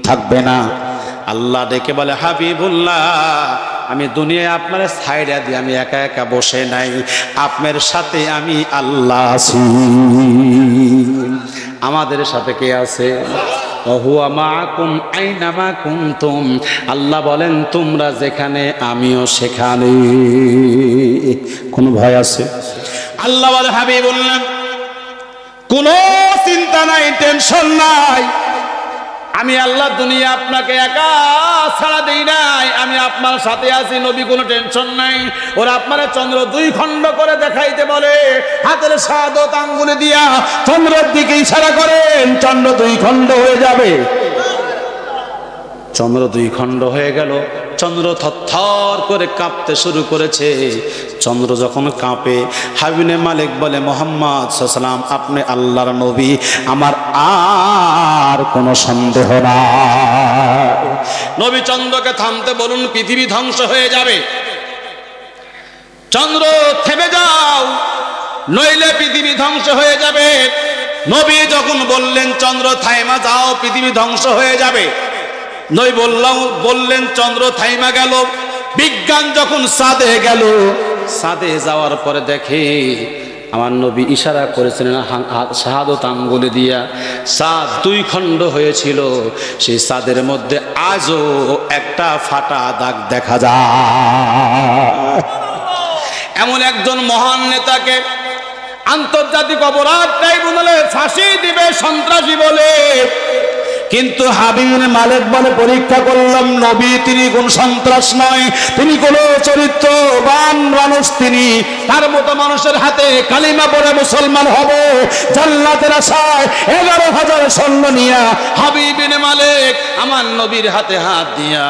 থাকবে না। আল্লাহ ডেকে বলে, হাবিবুল্লাহ, আমি দুনিয়ায় আপনার ছাইড়া দিয়ে আমি একা একা বসে নাই, আপনার সাথে আমি আল্লাহ আছি। আমাদের সাথে কে আছে? হুয়া মাআকুম আইনামা কুনতুম। আল্লাহ বলেন, তোমরা যেখানে আমিও সেখানে। কোনো ভয় আছে? আল্লাহ বলে, হাবিবুল্লাহ, কোনো চিন্তা নাই, টেনশন নাই, আমি আল্লাহ দুনিয়া আপনাকে একা ছাড়া দেই নাই, আমি আপনার সাথে আছি নবী, কোনো টেনশন নাই। ওরা আপনারা চন্দ্র দুই খণ্ড করে দেখাইতে বলে, হাতের শাহাদত আঙ্গুলে দিয়া চন্দ্রের দিকে ইশারা করেন, চন্দ্র দুই খণ্ড হয়ে যাবে। চন্দ্র দুই খণ্ড হয়ে গেল, চন্দ্র থরথর করে কাঁপতে শুরু করেছে। চন্দ্র যখন কাঁপে, হাবিবে মালিক বলে, মুহাম্মদ সাল্লাল্লাহু আলাইহি ওয়াসাল্লাম, আপনি আল্লাহর নবী, আমার আর কোনো সন্দেহ নাই। নবী চন্দ্রকে থামতে বলুন, পৃথিবী ধ্বংস হয়ে যাবে। চন্দ্র থেমে যাও, নইলে পৃথিবী ধ্বংস হয়ে যাবে। নবী যখন বললেন, চন্দ্র থাইমা যাও, পৃথিবী ধ্বংস হয়ে যাবে, নই বললেন, চন্দ্র থাইমা গেল। বিজ্ঞান যখন চাঁদে গেল, চাঁদে যাওয়ার পরে দেখে আমার নবী ইশারা করেছিলেন শাহাদত আঙ্গুলে দিয়া, চাঁদ দুই খণ্ড হয়েছিল, সেই চাঁদের মধ্যে আজও একটা ফাটা দাগ দেখা যায়। এমন একজন মহান নেতাকে আন্তর্জাতিক অপরাধ ট্রাইব্যুনালে ফাঁসি দিবে সন্ত্রাসী বলে, কিন্তু হাবিব মালিক বলে, পরীক্ষা করলাম, নবী তিনি কোন সন্ত্রাস নয়, তিনি কোন চরিত্রবান মানুষ, তিনি তার মতো মানুষের হাতে কালিমা পড়ে মুসলমান হব, জান্নাতের আশায় 11,000 সৈন্য নিয়া হাবিব মালিক আমার নবীর হাতে হাত দিয়া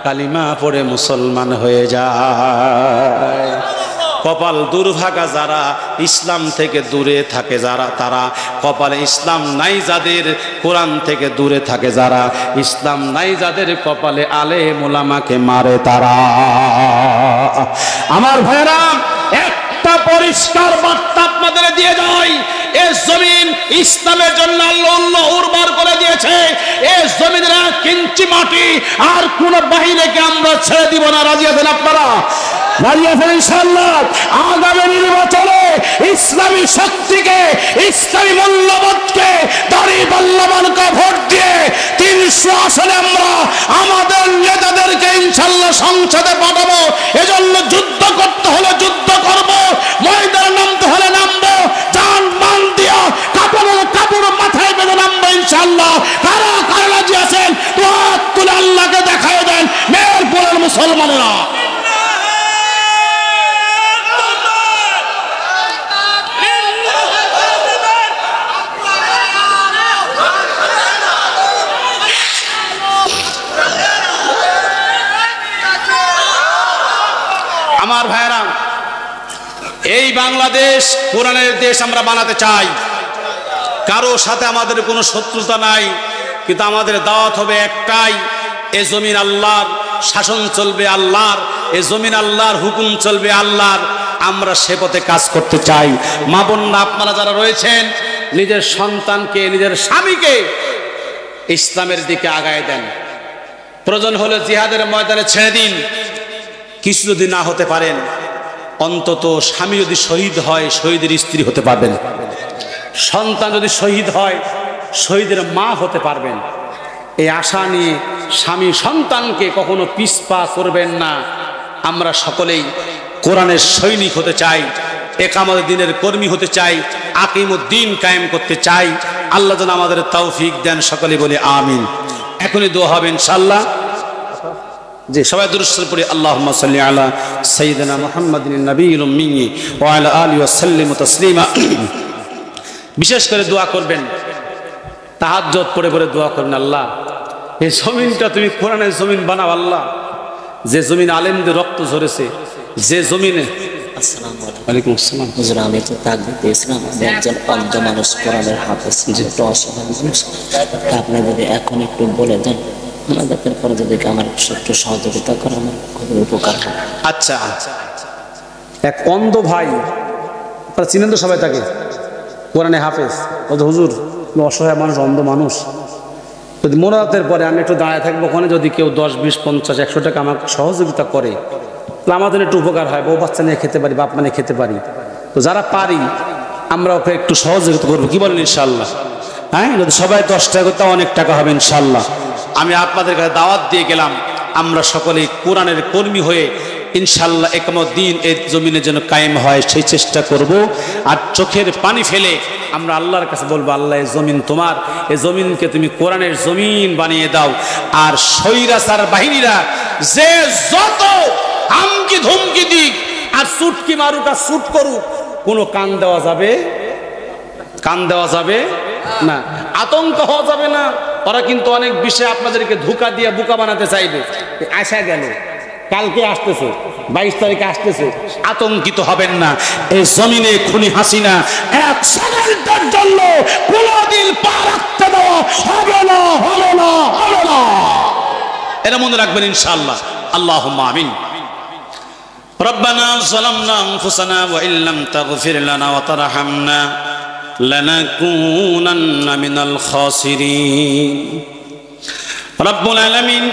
কালিমা পড়ে মুসলমান হয়ে যায়। কপাল দুর্ভাগা যারা ইসলাম থেকে দূরে থাকে, যারা তারা কপালে ইসলাম নাই যাদের, কোরআন থেকে দূরে থাকে যারা, ইসলাম নাই যাদের কপালে আলেম ওলামাকে মারে তারা। আমার ভাইরা, একটা পরিষ্কার বার্তা আপনাদের দিয়ে যায়, এই জমিন ইসলামের জন্য আল্লাহ উর্বর করে দিয়েছে। এই জমিনের 1 ইঞ্চি মাটি আর কোন বাহিনীকে আমরা ছেড়ে দিব না। রাজি আছেন আপনারা? রাজি আছেন ইনশাআল্লাহ? আগামী নির্বাচনে ইসলামী শক্তিকে, ইসলামী মূল্যবোধকে, দাড়িপাল্লাকে ভোট দিয়ে 300 আসনে আমরা আমাদের নেতাদেরকে ইনশাআল্লাহ সংসদে পাঠাবো। এজন্য যুদ্ধ করতে হলে যুদ্ধ করব, ময়দানে নামতে হলে নামবো, জান মান দিয়া কাপড়ের কাপড় মাথায় বেঁধে নামবো ইনশাআল্লাহ। কারা কারা রাজি আছেন হাত তুলে আল্লাহকে দেখায় দেন, মেহেরপুরের মুসলমানেরা। আমার ভাইরা, এই বাংলাদেশ কোরআনের দেশ আমরা বানাতে চাই। কারো সাথে আমাদের কোনো শত্রুতা নাই, কিন্তু আমাদের দাওয়াত হবে একটাই, এ জমিন আল্লাহর, শাসন চলবে আল্লাহর, এ জমিন আল্লাহর, হুকুম চলবে আল্লাহর। আমরা সে পথে কাজ করতে চাই। মা বোনরা, আপনারা যারা রয়েছেন, নিজের সন্তানকে, নিজের স্বামীকে ইসলামের দিকে আগায় দেন। প্রয়োজন হলে জিহাদের ময়দানে ছেড়ে দিন। কিছু যদি না হতে পারেন, অন্তত স্বামী যদি শহীদ হয়, শহীদের স্ত্রী হতে পারবেন। সন্তান যদি শহীদ হয়, শহীদের মা হতে পারবেন। এই আশা নিয়ে স্বামী সন্তানকে কখনো পিছপা করবেন না। আমরা সকলেই কোরআনের সৈনিক হতে চাই, একামত দিনের কর্মী হতে চাই, আকিমুদ্দিন কায়েম করতে চাই। আল্লাহ যেন আমাদের তৌফিক দেন। সকলে বলি আমিন। এখনই দোয়া হবে ইনশাআল্লাহ। জি, সবাই দুরূদ শরীফ পড়ি। আল্লাহুম্মা সাল্লি আলা সাইয়্যিদিনা মুহাম্মাদিন নবিয়্যিল উম্মি ওয়া আলা আলিহি ওয়া সাল্লিমু তাসলিমা। বিশেষ করে দোয়া করবেন, তাহাজ্জুদ পড়ে পড়ে দোয়া করবেন, আল্লাহ এই জমিনটা তুমি কোরআনের জমিন বানাও। আল্লাহ, যে জমিন আলেমদের রক্ত ঝরেছে, যে জমিনে। আসসালামু আলাইকুম আসসালাম। হুজুর, আমি তো তাকবীর দিয়েছিলাম, আমি একজন অন্ধ মানুষ, কোরআনের হাফেজ, একটু অসহায় মানুষ। আপনি যদি এখন একটু বলে দেন, আমাদের পরে যদি আমার একটু সহযোগিতা করে আমার খুবই উপকার হবে। আচ্ছা, এক অন্ধ ভাই, আপনারা চিনেন তো সবাই তাকে, কোরআনে হাফেজ। হুজুর অসহায় মানুষ, অন্ধ মানুষ, যদি মোনাজাতের পরে আমি একটু দাঁড়ায় থাকবো, ওখানে যদি কেউ 10, 20, 50, 100 টাকা আমাকে সহযোগিতা করে, তাহলে আমাদের একটু উপকার হয়, বউ বাচ্চা নিয়ে খেতে পারি, বাপ মা নিয়ে খেতে পারি। তো যারা পারি আমরা ওকে একটু সহযোগিতা করবো, কি বলেন ইনশাল্লাহ? হ্যাঁ, যদি সবাই 10 টাকা করতে অনেক টাকা হবে ইনশাল্লাহ। আমি আপনাদের কাছে দাওয়াত দিয়ে গেলাম, আমরা সকলেই কোরআনের কর্মী হয়ে ইনশাল্লাহ একামত দিন এই জমিনে যেন কায়েম হয় সেই চেষ্টা করব। আর চোখের পানি ফেলে আমরা আল্লাহর কাছে বলবো, আল্লাহ এই জমিন তোমার, এই জমিনকে তুমি কোরআনের জমিন বানিয়ে দাও। আর স্বৈরাচার বাহিনীরা যে যত হামকি ধমকি দিক আর চুটকি মারুক আর চুট করুক, কোনো কান দেওয়া যাবে, কান দেওয়া যাবে না, আতঙ্ক হওয়া যাবে না। ওরা কিন্তু অনেক বিষয়ে আপনাদেরকে ধোঁকা দিয়ে বোকা বানাতে চাইবে। আসা গেল, কালকে আসতেছে, 22 তারিখে আসতেছে, আতঙ্কিত হবেন না। এই জমিনে খুনি হাসিনা এক সেকেন্ডের জন্য কোনদিন পা রাখতে দেওয়া হবে না, হবে না, হবে না। এটা মনে রাখবেন ইনশাআল্লাহ। আল্লাহুম্মা আমিন। রব্বানা যালামনা আনফুসানা ওয়া ইল্লাম তাগফির লানা ওয়া তারহামনা লানাকুনান্না মিনাল খাসিরিন। রব্বুল আলামিন,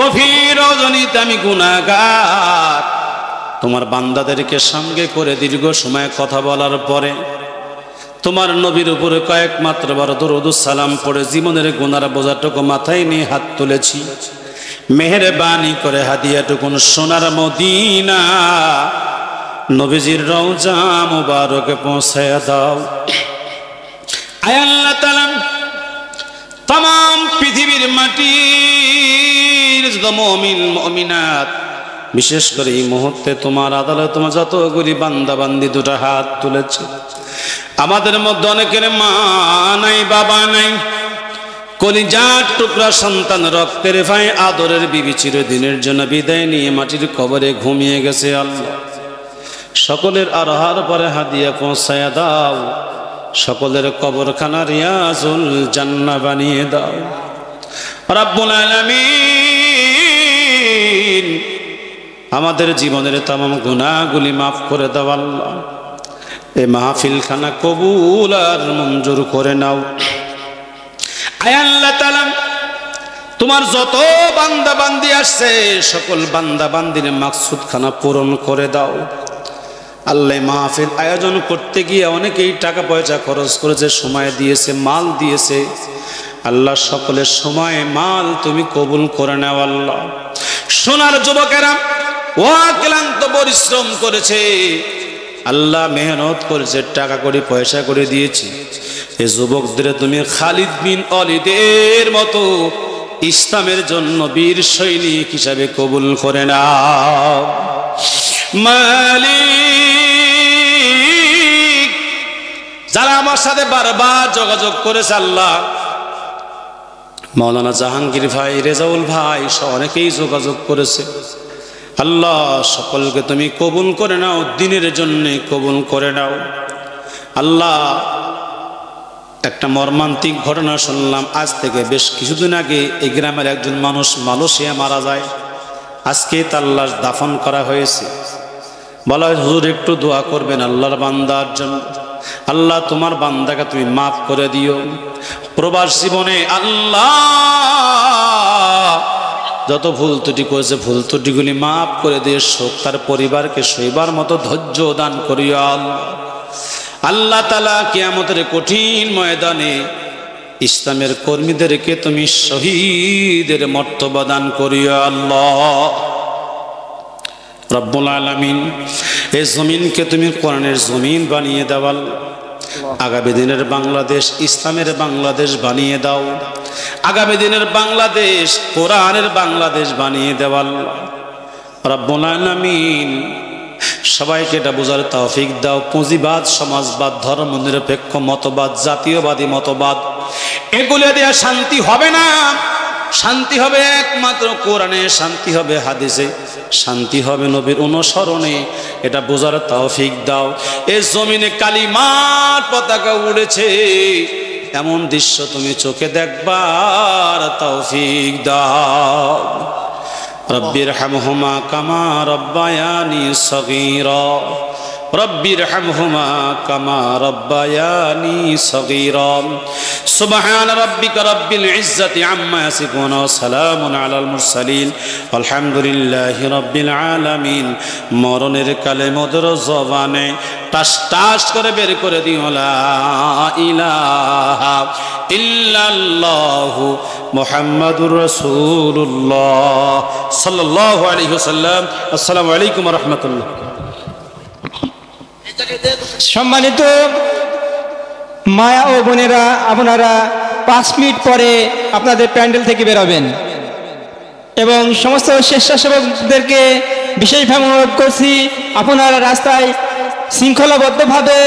গভীর রজনীতে আমি গুনাহগার, তোমার বান্দাদেরকে সঙ্গে করে দীর্ঘ সময় কথা বলার পরে তোমার নবীর উপরে কয়েক মাত্র বার দরুদ সালাম পড়ে জীবনের গুনার বোঝাটুকু মাথায় নিয়ে হাত তুলেছি। মেহেরবানি করে হাদিয়াটুকুন সোনার মদিনা নবীজির রওজা মুবারকে পৌঁছায়া দাও। আয় আল্লাহ তাআলা, तमाम পৃথিবীর মাটির যত মুমিন মুমিনাত, বিশেষ করে এই মুহূর্তে তোমার আদালত তোমার যতগুলি বান্দা বান্দি দুটো হাত তুলেছে, আমাদের মধ্যে অনেকের মা নাই, বাবা নাই, কলিজার টুকরা সন্তান, রক্তের ভাই, আদরের বিবি চিরদিনের জন্য বিদায় নিয়ে মাটির কবরে ঘুমিয়ে গেছে। আল্লাহ, সকলের আরহার পরে হাদিয়া পৌঁছায়া দাও, সকলের কবরখানা রিয়াজুল জান্নাহ বানিয়ে দাও। রব্বুল আলামিন, আমাদের জীবনের तमाम গুনাহগুলি মাফ করে দাও। আল্লাহ, এই মাহফিলখানা কবুল আর মঞ্জুর করে নাও। আয় আল্লাহ তাআলা, তোমার যত বান্দা বান্দি আসছে সকল বান্দা বান্দির মাকসুদ খানা পূরণ করে দাও। আল্লাহ, মাহফিল আয়োজন করতে গিয়ে অনেকেই টাকা পয়সা খরচ করেছে, সময় দিয়েছে, মাল দিয়েছে। আল্লাহ, সকলের সময় মাল তুমি কবুল করে নাও। আল্লাহ, সোনার যুবকেরা অক্লান্ত পরিশ্রম করেছে, আল্লাহ মেহনত করেছে, টাকা করে পয়সা করে দিয়েছে। এই যুবকদের তুমি খালিদ বিন ওয়ালিদের মতো ইসলামের জন্য বীর সৈনিক হিসাবে কবুল করে নাও। মালিক, যারা আমার সাথে বারবার যোগাযোগ করেছে, আল্লাহ, মাওলানা জাহাঙ্গীর ভাই, রেজাউল ভাই সহ অনেকেই যোগাযোগ করেছে। আল্লাহ, সকলকে তুমি কবুল করে নাও, দিনের জন্য কবুল করে নাও। আল্লাহ, একটা মর্মান্তিক ঘটনা শুনলাম আজ থেকে বেশ কিছুদিন আগে। এই গ্রামের একজন মানুষ মালয়েশিয়া মারা যায়, আজকে তার লাশ দাফন করা হয়েছে। বলা হয়, হুজুর একটু দোয়া করবেন আল্লাহর বান্দার জন্য। আল্লাহ, তোমার বান্দাকে তুমি মাফ করে দিও। প্রবাস জীবনে আল্লাহ যত ভুল ত্রুটি করেছে, ভুল ত্রুটিগুলি মাফ করে দিয়ে শোক তার পরিবারকে সইবার মতো ধৈর্য দান করিও। আল্লাহ তাআলা, কিয়ামতের কঠিন ময়দানে ইসলামের কর্মীদেরকে তুমি শহীদের মর্তবা দান করিও। আল্লাহ রব্বুল আলামিন, এই জমিনকে তুমি কোরআনের জমিন বানিয়ে দাও। আগামী দিনের বাংলাদেশ ইসলামের বাংলাদেশ বানিয়ে দাও। আগামী দিনের বাংলাদেশ কোরআনের বাংলাদেশ বানিয়ে দাও। রব্বুল আলামিন, সবাইকে এটা বোঝার তৌফিক দাও। পুঁজিবাদ, সমাজবাদ, ধর্মনিরপেক্ষ মতবাদ, জাতীয়বাদী মতবাদ, এগুলো দিয়ে শান্তি হবে না। শান্তি হবে একমাত্র কোরআনে, শান্তি হবে হাদিসে, শান্তি হবে নবীর অনুসরণে। এটা বোঝার তৌফিক দাও। এই জমিনে কালিমার পতাকা উড়েছে, এমন দৃশ্য তুমি চোখে দেখবার তৌফিক দাও। রব্বিরহামহুমা কামা রব্বায়ানি সগীরা رب ارحمهما كما ربياني صغيرا سبحان ربك رب العزة عما يصفون وسلام على المرسلين والحمد لله رب العالمين মরণের কালে মধুর জবানে টাস টাস করে বের করে দিও লা ইলাহা ইল্লাল্লাহু মুহাম্মাদুর রাসূলুল্লাহ সাল্লাল্লাহু আলাইহি ওয়াসাল্লাম। আসসালামু আলাইকুম ওয়া রাহমাতুল্লাহ। সম্মানিত মায়া ও বোনেরা, আপনারা 5 মিনিট পরে আপনাদের প্যান্ডেল থেকে বেরোবেন এবং সমস্ত স্বেচ্ছাসেবকদেরকে বিশেষভাবে অনুরোধ করছি আপনারা রাস্তায় শৃঙ্খলাবদ্ধভাবে